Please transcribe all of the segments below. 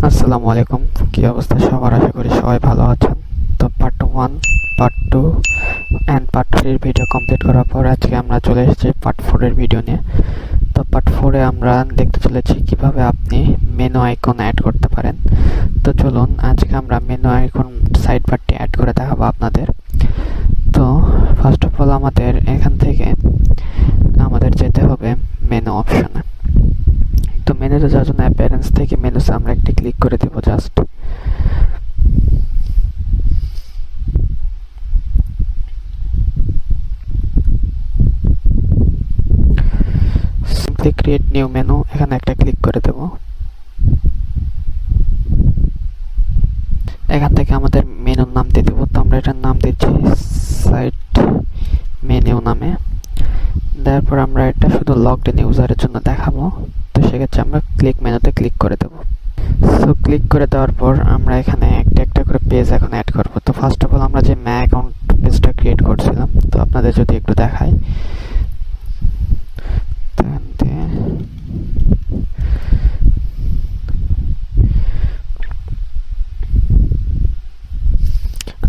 আসসালামু আলাইকুম। কি অবস্থা সবার? আশা করি সবাই ভালো আছেন। তো পার্ট 1, পার্ট 2 অ্যান্ড পার্ট 3 এর ভিডিও কমপ্লিট করার পর আজকে আমরা চলে এসেছি পার্ট 4 এর ভিডিও নিয়ে। তো পার্ট 4 এ আমরা দেখতে চলেছি কিভাবে আপনি মেনু আইকন অ্যাড করতে পারেন। তো চলুন আজকে আমরা মেনু আইকন সাইড বারটি অ্যাড করে দেখাবো আপনাদের। তো ফার্স্ট অফ অল আমাদের এখান থেকে যেতে হবে মেনু অপশনে। তো মেনুতে যাওয়ার জন্য অ্যাপিয়ারেন্স থেকে মেনুতে আমরা একটি ক্লিক করে দেব। Just simply create new menu, এখানে একটা ক্লিক করে দেব। এখান থেকে আমাদের মেনুর নাম দিয়ে দেবো। তো আমরা এটার নাম দিচ্ছি সাইট মেনু নামে। তারপর আমরা এটা শুধু লগড ইন ইউজারের জন্য দেখাবো। তো সেক্ষেত্রে আমরা ক্লিক মেনুতে ক্লিক করে দেব। সো ক্লিক করে দেওয়ার পর আমরা এখানে একটা একটা করে পেজ এখন অ্যাড করব। তো ফার্স্ট অফ অল আমরা যে ম্যাক অ্যাকাউন্ট পেজটা ক্রিয়েট করছিলাম, তো আপনাদের যদি একটু দেখাই,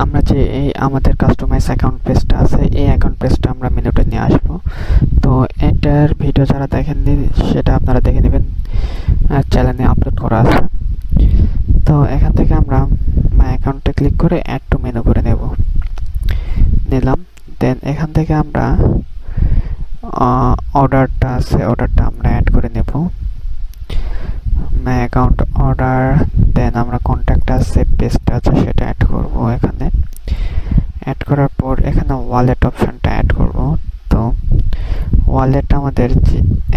আমরা যে এই আমাদের কাস্টমাইজ অ্যাকাউন্ট পেজটা আছে, এই অ্যাকাউন্ট পেজটা আমরা মেনুতে নিয়ে আসব। তো এটার ভিডিও যারা দেখেননি সেটা আপনারা দেখে নেবেন, চ্যানেলে আপলোড করা আছে। তো এখান থেকে আমরা মাই অ্যাকাউন্টে ক্লিক করে অ্যাড টু মেনু করে নিলাম। দেন এখান থেকে আমরা অর্ডারটা আছে, অর্ডারটা আমরা অ্যাড করে নেব। মাই অ্যাকাউন্ট অর্ডার, দেন আমরা কন্ট্যাক্ট আছে, পেজটা আছে, সেটা অ্যাড করব। এখানে অ্যাড করার পর এখানে ওয়ালেট অপশনটা অ্যাড করব। তো ওয়ালেট আমাদের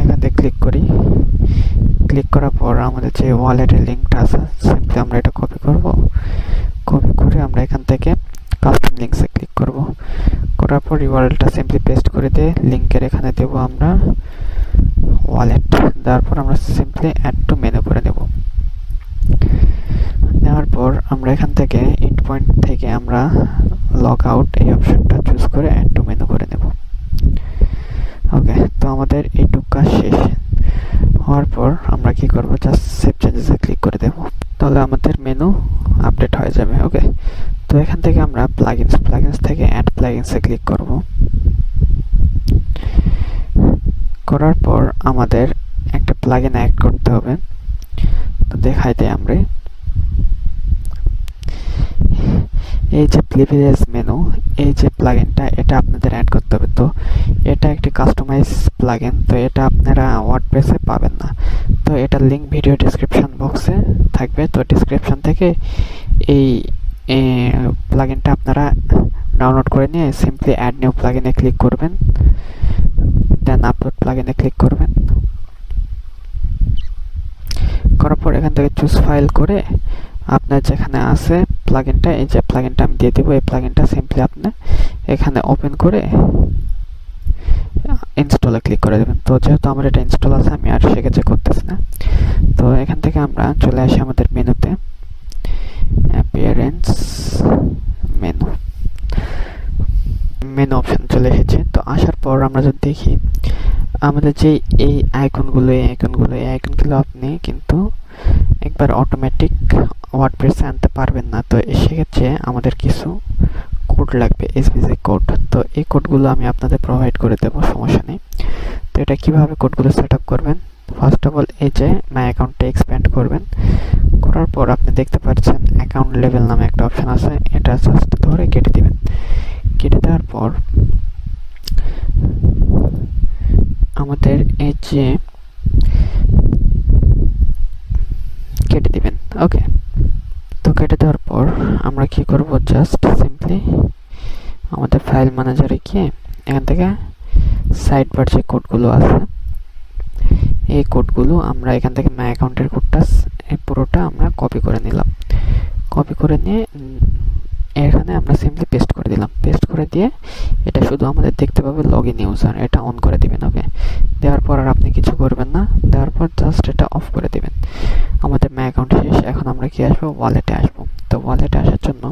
এখানে ক্লিক করি। ক্লিক করার পর আমাদের যে ওয়ালেটের লিঙ্কটা আছে, সিম্পলি আমরা এটা কপি করব। কপি করে আমরা এখান থেকে কাস্টম লিঙ্কসে ক্লিক করব। করার পর ইউআরএলটা সিম্পলি পেস্ট করে দিয়ে লিঙ্কের এখানে দেব আমরা ওয়ালেট। তারপর আমরা সিম্পলি অ্যাড টু মেনু করে দেব। নেওয়ার পর আমরা এখান থেকে এন্ড পয়েন্ট থেকে আমরা লগ আউট এই অপশনটা চুজ করে অ্যাড টু মেনু করে নেব। ওকে, তো আমাদের এইটুকু কাজ শেষ হওয়ার পর আমরা কি করব, জাস্ট সেভ চেঞ্জেসে ক্লিক করে দেব। তাহলে আমাদের মেনু আপডেট হয়ে যাবে। ওকে, তো এখান থেকে আমরা প্লাগইনস থেকে অ্যাড প্লাগইনসে ক্লিক করব। করার পর আমাদের একটা প্লাগইন অ্যাড করতে হবে। তো দেখাই দেই আমরা এই যে প্রিভিলেজ মেনু, এই যে প্লাগইনটা, এটা আপনাদের অ্যাড করতে হবে। তো এটা একটি কাস্টমাইজ প্লাগইন, তো এটা আপনারা ওয়ার্ডপ্রেসে পাবেন না। তো এটার লিঙ্ক ভিডিও ডেসক্রিপশন বক্সে থাকবে। তো ডেসক্রিপশন থেকে এই প্লাগইনটা আপনারা ডাউনলোড করে নিয়ে সিম্পলি অ্যাড নিউ প্লাগইনে ক্লিক করবেন, দেন আপলোড প্লাগইনে ক্লিক করবেন। করার পর এখান থেকে চুজ ফাইল করে আপনার যেখানে আছে প্লাগইনটা, এই যে প্লাগইনটা আমি দিয়ে দেবো, এই প্লাগইনটা সিম্পলি আপনি এখানে ওপেন করে ইনস্টলে ক্লিক করে দেবেন। তো যেহেতু আমার এটা ইনস্টল আছে, আমি আর সেক্ষেত্রে করতেছি না। তো এখান থেকে আমরা চলে আসি আমাদের মেনুতে, অ্যাপিয়ারেন্স মেনু অপশন চলে এসেছে। তো আসার পর আমরা যদি দেখি আমাদের যে এই আইকনগুলো আপনি কিন্তু একবার অটোমেটিক ওয়ার্ডপ্রেসে আনতে পারবেন না। তো সেক্ষেত্রে আমাদের কিছু কোড লাগবে, এসভিজি কোড। তো এই কোডগুলো আমি আপনাদের প্রোভাইড করে দেবো, সমস্যা নেই। তো এটা কিভাবে কোডগুলো সেট আপ করবেন, ফার্স্ট অফ অল এই যে মাই অ্যাকাউন্টটা এক্সপ্যান্ড করবেন। করার পর আপনি দেখতে পাচ্ছেন অ্যাকাউন্ট লেভেল নামে একটা অপশন আছে, এটা জাস্ট ধরে কেটে দিবেন। কেটে দেওয়ার পর আমাদের এই যে কেটে দিবেন। ওকে, তো কেটে দেওয়ার পর আমরা কি করব, জাস্ট সিম্পলি আমাদের ফাইল ম্যানেজারে গিয়ে এখান থেকে সাইড বার যে কোডগুলো আছে, এই কোডগুলো আমরা এখান থেকে মাই অ্যাকাউন্টের কোডটা পুরোটা আমরা কপি করে নিলাম। কপি করে নিয়ে এখানে আমরা সিম্পলি পেস্ট করে দিলাম। পেস্ট করে দিয়ে এটা শুধু আমাদের দেখতে পাবে লগ ইন ইউজার, এটা অন করে দিবেন। ওকে, দেওয়ার পর আর আপনি কিছু করবেন না, দেওয়ার পর জাস্ট এটা অফ করে দিবেন। আমাদের মাই অ্যাকাউন্ট শেষ। এখন আমরা কি আসবো, ওয়ালেটে আসবো। তো ওয়ালেটে আসার জন্য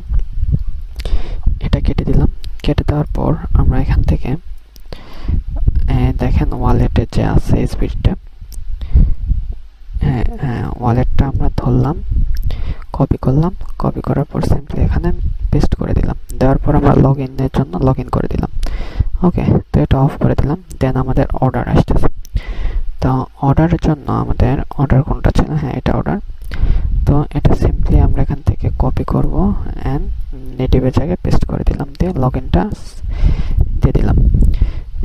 এটা কেটে দিলাম। কেটে দেওয়ার পর আমরা এখান থেকে দেখেন ওয়ালেটে যে আছে এসবিটা, ওয়ালেটটা আমরা ধরলাম, কপি করলাম, কপি করার পর সিম্পলি এখানে পেস্ট করে দিলাম। দেওয়ার পর আমরা লগ ইনের জন্য লগ ইন করে দিলাম। ওকে, তো এটা অফ করে দিলাম। দেন আমাদের অর্ডার আসতেছে। তো অর্ডারের জন্য আমাদের অর্ডার কোনটা ছিল, হ্যাঁ এটা অর্ডার। তো এটা সিম্পলি আমরা এখান থেকে কপি করব অ্যান্ড নেটিভের জায়গায় পেস্ট করে দিলাম, দিয়ে লগ ইনটা দিয়ে দিলাম।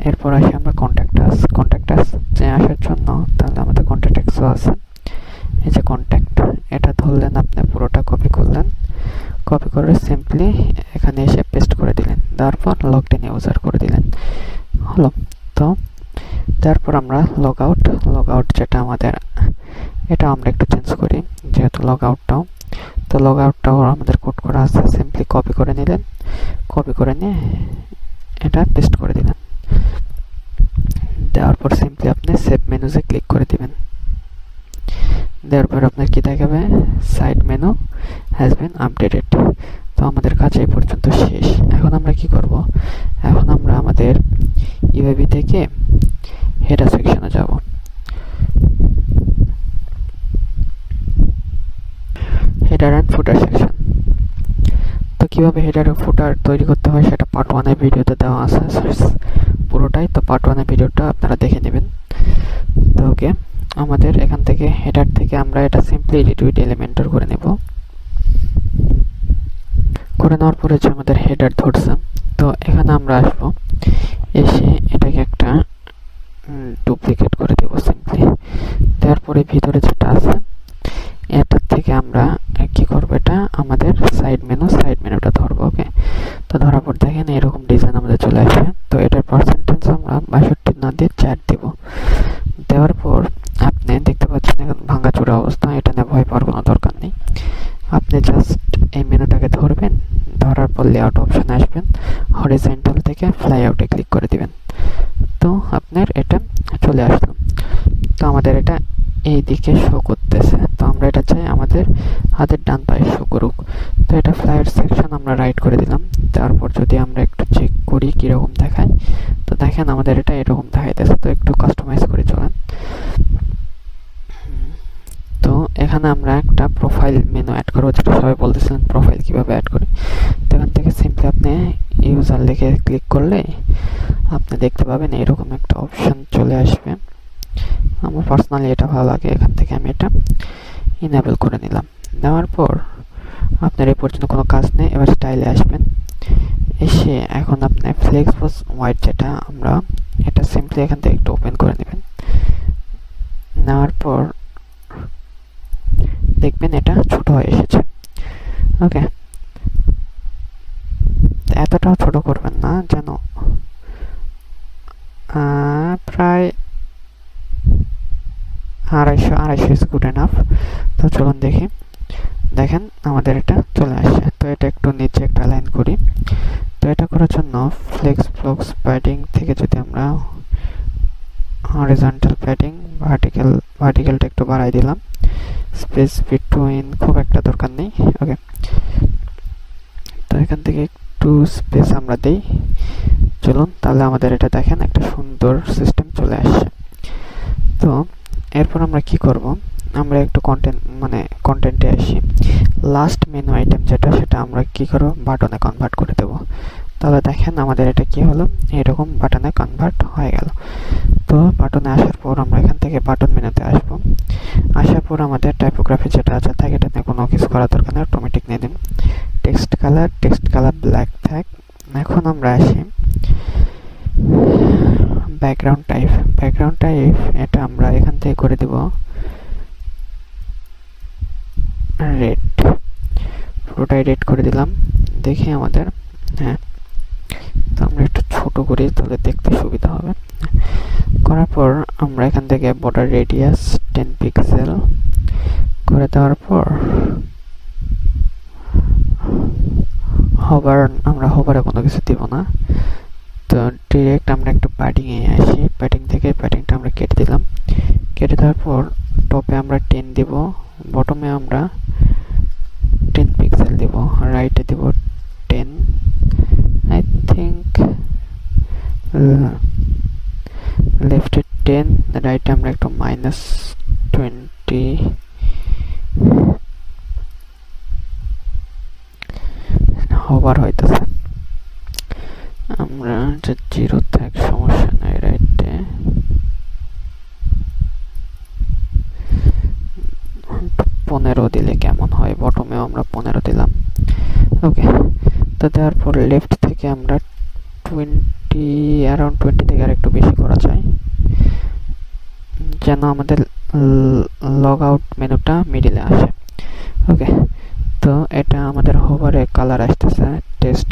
এরপর আসি আমরা কন্ট্যাক্টাস আসার জন্য, তাহলে আমাদের কন্ট্যাক্টসও আছে। এই যে কন্ট্যাক্ট, এটা ধরলেন, আপনি পুরোটা কপি করলেন, কপি করে সিম্পলি এখানে এসে পেস্ট করে দিলেন, তারপর লগড ইন ইউজার করে দিলেন, হলো। তো তারপর আমরা লগ আউট যেটা আমাদের, এটা আমরা একটু চেঞ্জ করি যেহেতু লগ আউটটাও আমাদের কোড করা আছে। সিম্পলি কপি করে নিলেন, কপি করে নিয়ে এটা পেস্ট করে দিলেন, দেওয়ার পর সিম্পলি আপনি সেভ মেনুতে ক্লিক করে দিবেন। দেওয়ার পর আপনার কি দেখাবে, side menu has been updated. তো আমাদের কাজ এই পর্যন্ত শেষ। এখন আমরা কি করব, এখন আমরা আমাদের ইউআইবি থেকে হেডার সেকশনে যাব। Header and footer section. তো কিভাবে হেডার ও ফুটার তৈরি করতে হয় সেটা পার্ট 1 এর ভিডিওতে দেওয়া আছে পুরোটাই। তো পার্ট 1 এর ভিডিওটা আপনারা দেখে নেবেন। তো ওকে, আমাদের এখান থেকে হেডার থেকে আমরা এটা সিম্পলি এডিট উইথ এলিমেন্টর করে নেব। করে নেওয়ার পরে যে আমাদের হেডার ধরছে, তো এখানে আমরা আসবো, এসে এটাকে একটা ডুপ্লিকেট করে দেব সিম্পলি। তারপরে ভিতরে যেটা আছে এটার থেকে আমরা কি করবো, এটা আমাদের সাইড মেনুটা ধরবো। ওকে, তো ধরার পর দেখেন এরকম ডিজাইন আমাদের চলে আসবে। তো এটার পার্সেন্টেজ আমরা 62 না দিয়ে 4 দেব। দেওয়ার পর আপনি দেখতে পাচ্ছেন এখন ভাঙাচোরা অবস্থা, এটা নিয়ে ভয় পাওয়ার কোনো দরকার নেই। আপনি জাস্ট এই মেনুটাকে ধরবেন, ধরার পর লেআউট অপশনে আসবেন, হরিজন্টাল থেকে ফ্লাই আউটে ক্লিক করে দিবেন। তো আপনার এটা চলে আসলো। তো আমাদের এটা এই দিকে শো করতেছে, তো আমরা এটা চাই আমাদের হাতের ডান পায়ে শো করুক। তো এটা ফ্লাইট সেকশন আমরা রাইট করে দিলাম। তারপর যদি আমরা একটু চেক করি কিরকম দেখায়, তো দেখেন আমাদের এটা এরকম দেখাইতেছে। তো একটু কাস্টমাইজ করে চলেন। তো এখানে আমরা একটা প্রোফাইল মেনু অ্যাড করবো, যেটা সবাই বলতেছিলেন প্রোফাইল কিভাবে অ্যাড করে। তো এখান থেকে সিম্পলি আপনি ইউজার লিখে ক্লিক করলে আপনি দেখতে পাবেন এরকম একটা অপশন চলে আসবে। আমার পার্সোনালি এটা ভালো লাগে, এখান থেকে আমি এটা ইনেবল করে নিলাম। নেওয়ার পর আপনার এই পর্যন্ত কোনো কাজ নেই। এবার স্টাইলে আসবেন, এসে এখন আপনি ফ্লেক্স বক্স হোয়াইট যেটা আমরা, এটা সিম্পলি এখান থেকে একটু ওপেন করে নেবেন। নেওয়ার পর দেখবেন এটা ছোট হয়ে এসেছে। ওকে, এতটাও ছোট করবেন না, যেন প্রায় 250 ইজ গুড এনাফ। তো চলুন দেখি, দেখেন আমাদের এটা চলে আসছে। তো এটা একটু নিচে একটা লাইন করি। তো এটা করার জন্য ফ্লেক্স ব্লকস প্যাডিং থেকে যদি আমরা হরিজন্টাল প্যাডিং ভার্টিক্যালটা একটু বাড়াই দিলাম, স্পেস বিটুইন খুব একটা দরকার নেই। ওকে, তো এখান থেকে একটু স্পেস আমরা দেই। চলুন, তাহলে আমাদের এটা দেখেন একটা সুন্দর সিস্টেম চলে আসছে। তো এরপর আমরা কি করব, আমরা একটু কন্টেন্টে আসি। লাস্ট মেনু আইটেম যেটা, সেটা আমরা কি করব, বাটনে কনভার্ট করে দেব। তাহলে দেখেন আমাদের এটা কি হলো, এরকম বাটনে কনভার্ট হয়ে গেল। তো বাটনে আসার পর আমরা এখান থেকে বাটন মেনুতে আসবো। আসার পর আমাদের টাইপোগ্রাফি যেটা আছে থাকে, এটাতে কোনো কিছু করার দরকার নেই, অটোমেটিক নিয়ে দিন। টেক্সট কালার ব্ল্যাক থাক। এখন আমরা আসি ব্যাকগ্রাউন্ড টাইপ, এটা আমরা এখান থেকে করে দেব রেড, পুরোটাই রেড করে দিলাম। দেখি আমাদের, হ্যাঁ, তো আমরা একটু ছোট করি তাহলে দেখতে সুবিধা হবে। করার পর আমরা এখান থেকে বর্ডার রেডিয়াস 10 পিক্সেল করে দেওয়ার পর আমরা হোভারে কোনো কিছু দিব না। তো ডিরেক্ট আমরা একটু প্যাডিংয়ে আসি, প্যাডিং থেকে প্যাডিংটা আমরা কেটে দিলাম। কেটে দেওয়ার পর টপে আমরা 10 দিব, বটমে আমরা 10 পিক্সেল দিব, রাইটে দিব 10, আই থিঙ্ক লেফটে 10, রাইটে আমরা একটু -20 হোভার হইতেছে। আমরা যে 0 থাক সমস্যা নাই, রাইটে 15 দিলে কেমন হয়, বটমেও আমরা 15 দিলাম। ওকে, তো দেওয়ার পর লেফট থেকে আমরা 20 থেকে আর একটু বেশি করা যায়, যেন আমাদের লগ আউট মেনুটা মিডিলে আসে। ওকে, তো এটা আমাদের হোভারে কালার আসতেছে, টেক্সট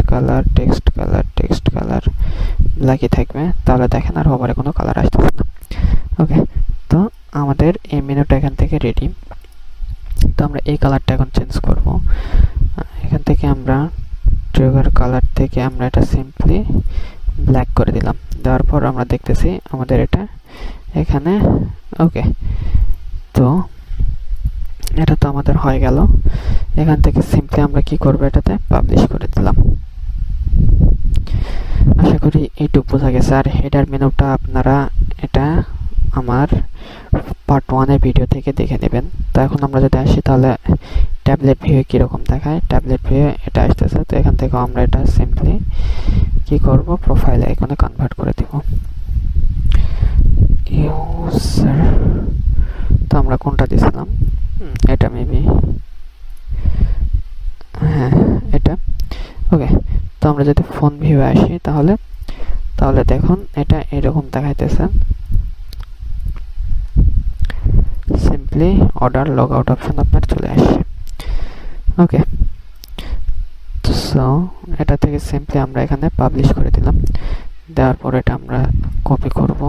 কালার ব্ল্যাকই থাকবে, তাহলে দেখেন আর হোভারে কোনো কালার আসতেছে না। ওকে, তো আমাদের এই মেনুটা এখান থেকে রেডি। তো আমরা এই কালারটা এখন চেঞ্জ করব। এখান থেকে আমরা ট্রিগার কালার থেকে আমরা এটা সিম্পলি ব্ল্যাক করে দিলাম। দেওয়ার পর আমরা দেখতেছি আমাদের এটা এখানে। ওকে, তো এটা তো আমাদের হয়ে গেল। এখান থেকে সিম্পলি আমরা কি করব, এটাতে পাবলিশ করে দিলাম। আশা করি এইটুকু বোঝা গেছে। আর হেডার মেনুটা আপনারা এটা আমার পার্ট 1 এর ভিডিও থেকে দেখে নেবেন। তো এখন আমরা যদি আসি তাহলে ট্যাবলেট ভিউ কিরকম দেখায়, ট্যাবলেট ভিউ এটা আসতেছে। তো এখান থেকে আমরা এটা সিম্পলি কি করব, প্রোফাইল আইকনে কনভার্ট করে দিব। ইউজার, তো আমরা কোনটা দিছিলাম, এটা মেবি, হ্যাঁ এটা। ওকে, তো আমরা যদি ফোন ভিউ আসি তাহলে দেখুন এটা এরকম দেখাইতেছে। Simply order log out option আপনার চলে আসছে। ওকে, সো এটা থেকে সিম্পলি আমরা এখানে পাবলিশ করে দিলাম। দেওয়ার পর এটা আমরা কপি করব,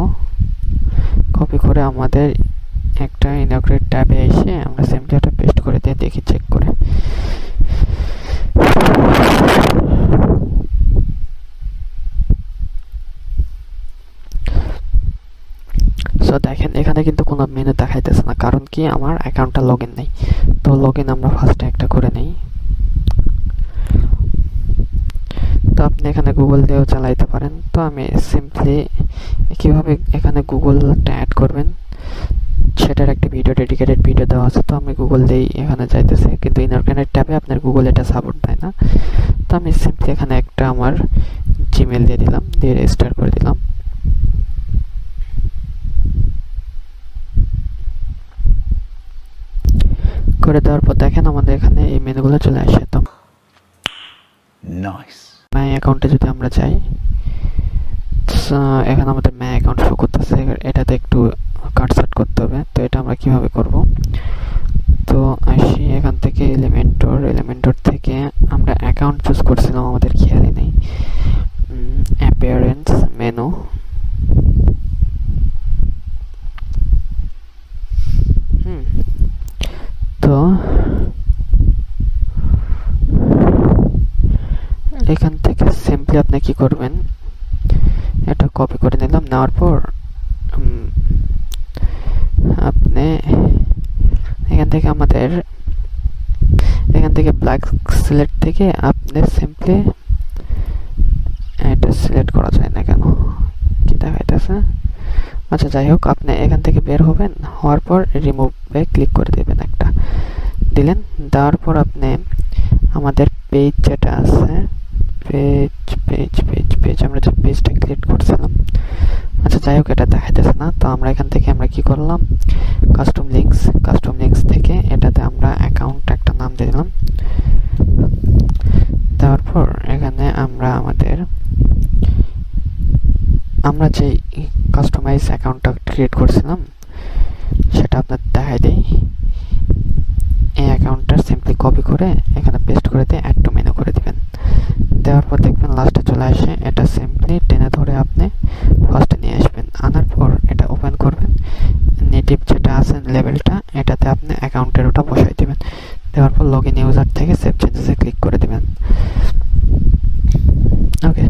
কপি করে আমাদের একটা ইনঅগ্রেট ট্যাবে এসে আমরা সিম্পলি এটা পেস্ট করে দিয়ে দেখি, চেক করে। সো দেখেন এখানে কিন্তু কোনো মেনু দেখাইতেছে না, কারণ কি আমার অ্যাকাউন্টটা লগইন নেই। তো লগইন আমরা ফার্স্টে একটা করে নেই। তো আপনি এখানে গুগল দিয়েও চালাইতে পারেন। তো আমি সিম্পলি কিভাবে এখানে গুগলটা অ্যাড করবেন সেটার একটা ভিডিও, ডেডিকেটেড ভিডিও দেওয়া আছে। তো আমি গুগল দিয়েই এখানে যাইতেছি, কিন্তু ইনঅর্গানিক ট্যাবে আপনার গুগল এটা সাপোর্ট দেয় না। তো আমি সিম্পলি এখানে একটা আমার জিমেল দিয়ে দিলাম, দিয়ে রেজিস্টার করে দিলাম। করে দেওয়ার পর দেখেন আমাদের এখানে এই মেনুগুলো চলে আসে। তো নাইস, মাই অ্যাকাউন্টে যদি আমরা যাই, এখানে আমাদের মাই অ্যাকাউন্ট শো করতেছে। এটাতে একটু কাটসাট করতে হবে। তো এটা আমরা কিভাবে করব, তো আসি এখান থেকে এলিমেন্টর থেকে আমরা অ্যাকাউন্ট চুজ করছিলাম, আমাদের খেয়ালই নেই। অ্যাপিয়ারেন্স মেনু, তো এখান থেকে সিম্পলি আপনি কি করবেন, এটা কপি করে নিলাম। নেওয়ার পর আপনি এখান থেকে ব্ল্যাক সিলেক্ট থেকে আপনি সিম্পলি এটা সিলেক্ট করা যায় না কেন, কি দেখাইতেছে। আচ্ছা যাই হোক, আপনি এখান থেকে বের হবেন, হওয়ার পর রিমুভে ক্লিক করে দেবেন, একটা দিলেন। দেওয়ার পর আপনি আমাদের পেজ যেটা আছে, পেজ আমরা যে পেজটা ক্লিক করছিলাম, আচ্ছা যাই হোক এটা দেখাইতেছে না। তো আমরা এখান থেকে আমরা কি করলাম, কাস্টম লিঙ্কস থেকে এটাতে আমরা অ্যাকাউন্ট একটা নাম দিয়ে দিলাম। দেওয়ার পর এখানে আমরা যে কাস্টমাইজ অ্যাকাউন্টটা ক্রিয়েট করছিলাম সেটা আপনার দেখাই দেই। এই অ্যাকাউন্টটা সিম্পলি কপি করে এখানে পেস্ট করে দিয়ে অ্যাড টু মেনু করে দিবেন। দেওয়ার পর দেখবেন লাস্টে চলে আসে, এটা সিম্পলি টেনে ধরে আপনি ফার্স্টে নিয়ে আসবেন। আনার পর এটা ওপেন করবেন, নেটিভ যেটা আছে লেভেলটা, এটাতে আপনি অ্যাকাউন্টের ওটা বসাই দিবেন। দেওয়ার পর লগইন ইউজার থেকে সেভ চেঞ্জেসে ক্লিক করে দিবেন। ওকে,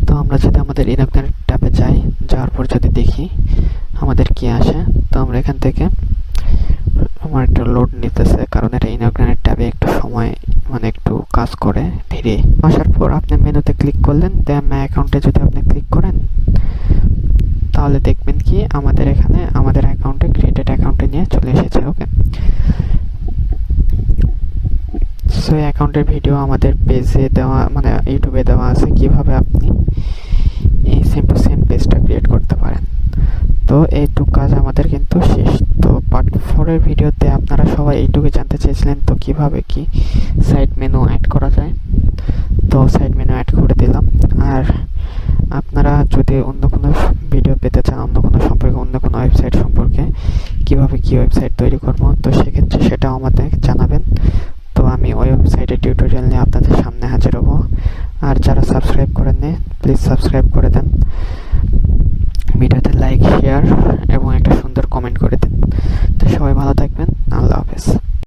তো আমরা যদি আমাদের ইনঅগ্রেট ট্যাবে যাওয়ার পর যদি দেখি আমাদের কি আসে, তো আমরা এখান থেকে, আমার একটু লোড নিতেছে কারণ এটা ইনঅগ্রেট ট্যাবে একটু সময় একটু কাজ করে ধীরে। আসার পর আপনি মেনুতে ক্লিক করলেন, দেন মাই অ্যাকাউন্টে যদি আপনি ক্লিক করেন তাহলে দেখবেন কি আমাদের এখানে আমাদের অ্যাকাউন্টে ক্রিয়েটেড অ্যাকাউন্টে নিয়ে চলে এসেছে। ওকে, সো ওই অ্যাকাউন্টের ভিডিও আমাদের পেজে দেওয়া, মানে ইউটিউবে দেওয়া আছে, কিভাবে আপনি এই সেম টু সেম পেজটা ক্রিয়েট করতে পারেন। তো এইটুকু কাজ আমাদের কিন্তু শেষ। তো পার্ট 4 এর ভিডিওতে আপনারা সবাই এইটুকু জানতে চেয়েছিলেন তো কিভাবে কি সাইড মেনু অ্যাড করা যায়। তো সাইড মেনু অ্যাড করে দিলাম। আর আপনারা যদি অন্য কোনো ভিডিও পেতে চান, অন্য কোনো সম্পর্কে, অন্য কোনো ওয়েবসাইট সম্পর্কে, কিভাবে কি ওয়েবসাইট তৈরি করবো, তো সেক্ষেত্রে সেটাও আমাদের জানাবেন। তো আমি ওই ওয়েবসাইটের টিউটোরিয়াল নিয়ে আপনাদের সামনে হাজির হব। আর যারা সাবস্ক্রাইব করেননি প্লিজ সাবস্ক্রাইব করে দেন, ভিডিওতে লাইক, শেয়ার এবং একটা সুন্দর কমেন্ট করে দিন। তো সবাই ভালো থাকবেন।